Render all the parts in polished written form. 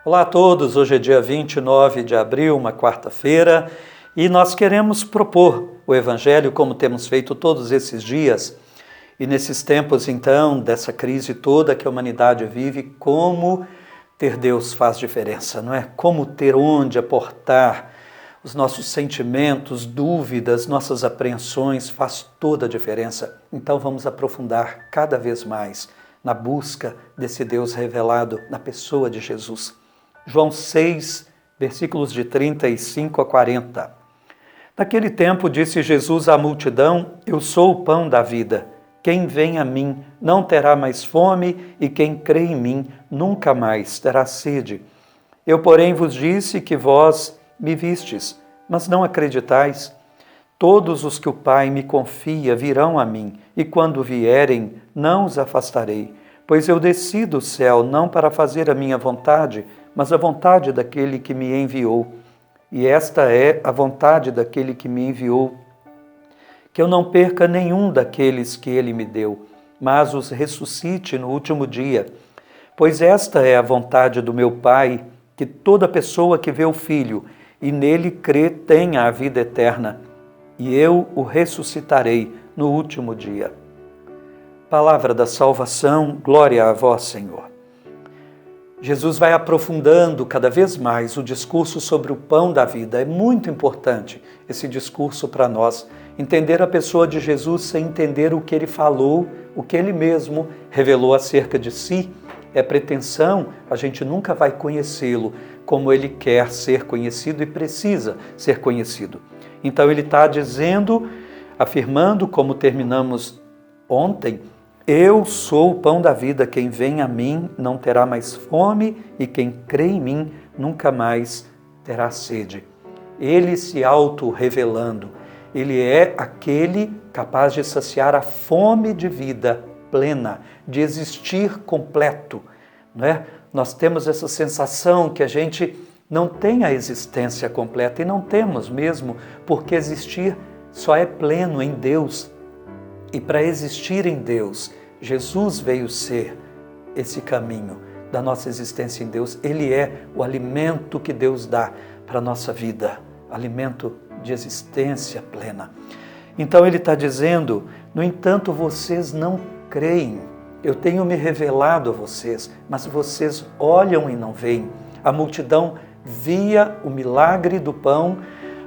Olá a todos, hoje é dia 29 de abril, uma quarta-feira, e nós queremos propor o Evangelho como temos feito todos esses dias, e nesses tempos então, dessa crise toda que a humanidade vive, como ter Deus faz diferença, não é? Como ter onde aportar os nossos sentimentos, dúvidas, nossas apreensões, faz toda a diferença. Então vamos aprofundar cada vez mais na busca desse Deus revelado na pessoa de Jesus. João 6, versículos de 35 a 40. Naquele tempo disse Jesus à multidão: Eu sou o pão da vida. Quem vem a mim não terá mais fome, e quem crê em mim nunca mais terá sede. Eu, porém, vos disse que vós me vistes, mas não acreditais. Todos os que o Pai me confia virão a mim, e quando vierem, não os afastarei. Pois eu desci do céu não para fazer a minha vontade, mas a vontade daquele que me enviou. E esta é a vontade daquele que me enviou, que eu não perca nenhum daqueles que ele me deu, mas os ressuscite no último dia. Pois esta é a vontade do meu Pai, que toda pessoa que vê o Filho e nele crê tenha a vida eterna, e eu o ressuscitarei no último dia. Palavra da salvação, glória a vós, Senhor. Jesus vai aprofundando cada vez mais o discurso sobre o pão da vida. É muito importante esse discurso para nós. Entender a pessoa de Jesus sem entender o que ele falou, o que ele mesmo revelou acerca de si. É pretensão, a gente nunca vai conhecê-lo como ele quer ser conhecido e precisa ser conhecido. Então ele está dizendo, afirmando, como terminamos ontem, eu sou o pão da vida, quem vem a mim não terá mais fome e quem crê em mim nunca mais terá sede. Ele se auto-revelando, ele é aquele capaz de saciar a fome de vida plena, de existir completo, não é? Nós temos essa sensação que a gente não tem a existência completa e não temos mesmo, porque existir só é pleno em Deus. E para existir em Deus, Jesus veio ser esse caminho da nossa existência em Deus. Ele é o alimento que Deus dá para a nossa vida, alimento de existência plena. Então ele está dizendo, no entanto, vocês não creem. Eu tenho me revelado a vocês, mas vocês olham e não veem. A multidão via o milagre do pão,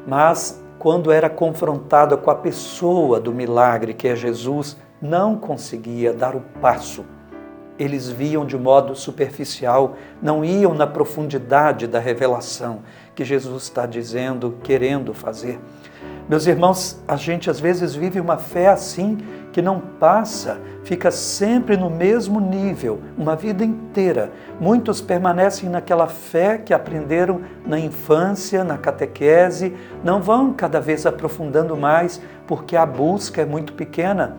mas quando era confrontada com a pessoa do milagre, que é Jesus, não conseguia dar o passo. Eles viam de modo superficial, não iam na profundidade da revelação que Jesus está dizendo, querendo fazer. Meus irmãos, a gente às vezes vive uma fé assim, que não passa, fica sempre no mesmo nível, uma vida inteira. Muitos permanecem naquela fé que aprenderam na infância, na catequese, não vão cada vez aprofundando mais, porque a busca é muito pequena.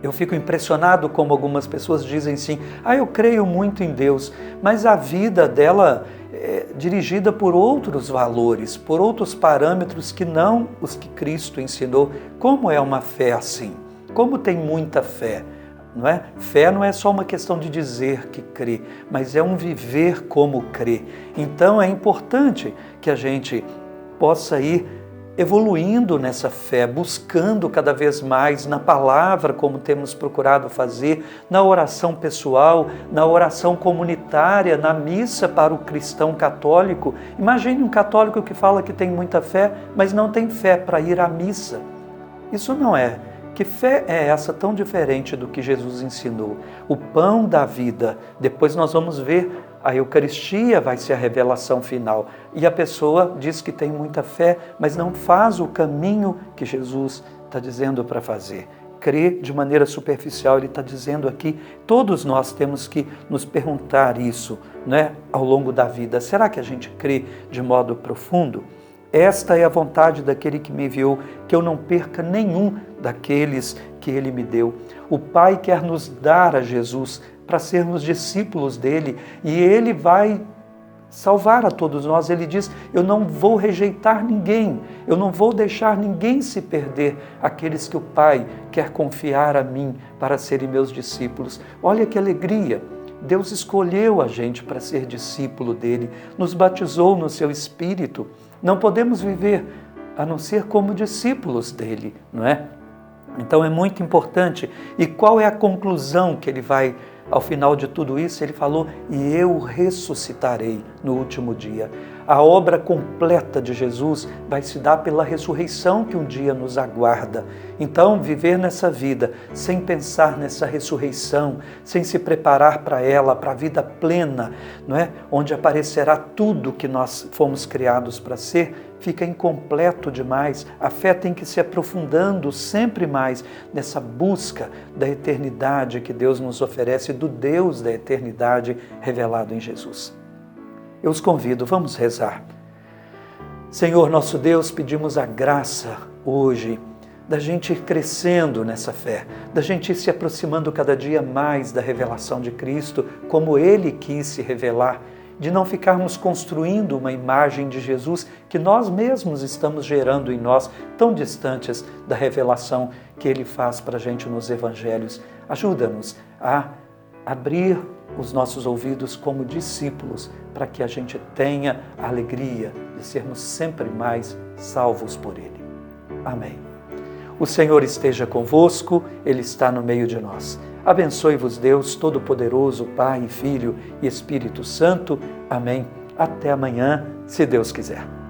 Eu fico impressionado como algumas pessoas dizem assim, eu creio muito em Deus, mas a vida dela é dirigida por outros valores, por outros parâmetros que não os que Cristo ensinou. Como é uma fé assim? Como tem muita fé? Não é? Fé não é só uma questão de dizer que crê, mas é um viver como crê. Então é importante que a gente possa ir evoluindo nessa fé, buscando cada vez mais na palavra, como temos procurado fazer, na oração pessoal, na oração comunitária, na missa para o cristão católico. Imagine um católico que fala que tem muita fé, mas não tem fé para ir à missa. Isso não é. Que fé é essa tão diferente do que Jesus ensinou? O pão da vida. Depois nós vamos ver, a Eucaristia vai ser a revelação final. E a pessoa diz que tem muita fé, mas não faz o caminho que Jesus está dizendo para fazer. Crê de maneira superficial, ele está dizendo aqui, todos nós temos que nos perguntar isso, né, ao longo da vida. Será que a gente crê de modo profundo? Esta é a vontade daquele que me enviou, que eu não perca nenhum daqueles que ele me deu. O Pai quer nos dar a Jesus para sermos discípulos dele, e ele vai salvar a todos nós. Ele diz, eu não vou rejeitar ninguém, eu não vou deixar ninguém se perder, aqueles que o Pai quer confiar a mim para serem meus discípulos. Olha que alegria! Deus escolheu a gente para ser discípulo dele, nos batizou no seu Espírito. Não podemos viver a não ser como discípulos dele, não é? Então é muito importante. E qual é a conclusão que ele vai, ao final de tudo isso? Ele falou, e eu ressuscitarei no último dia. A obra completa de Jesus vai se dar pela ressurreição que um dia nos aguarda. Então, viver nessa vida sem pensar nessa ressurreição, sem se preparar para ela, para a vida plena, não é? Onde aparecerá tudo que nós fomos criados para ser, fica incompleto demais. A fé tem que se aprofundando sempre mais nessa busca da eternidade que Deus nos oferece, do Deus da eternidade revelado em Jesus. Eu os convido, vamos rezar. Senhor nosso Deus, pedimos a graça hoje da gente ir crescendo nessa fé, da gente ir se aproximando cada dia mais da revelação de Cristo, como Ele quis se revelar, de não ficarmos construindo uma imagem de Jesus que nós mesmos estamos gerando em nós, tão distantes da revelação que Ele faz para a gente nos Evangelhos. Ajuda-nos a abrir os nossos ouvidos como discípulos, para que a gente tenha a alegria de sermos sempre mais salvos por Ele. Amém. O Senhor esteja convosco, Ele está no meio de nós. Abençoe-vos Deus Todo-Poderoso, Pai, Filho e Espírito Santo. Amém. Até amanhã, se Deus quiser.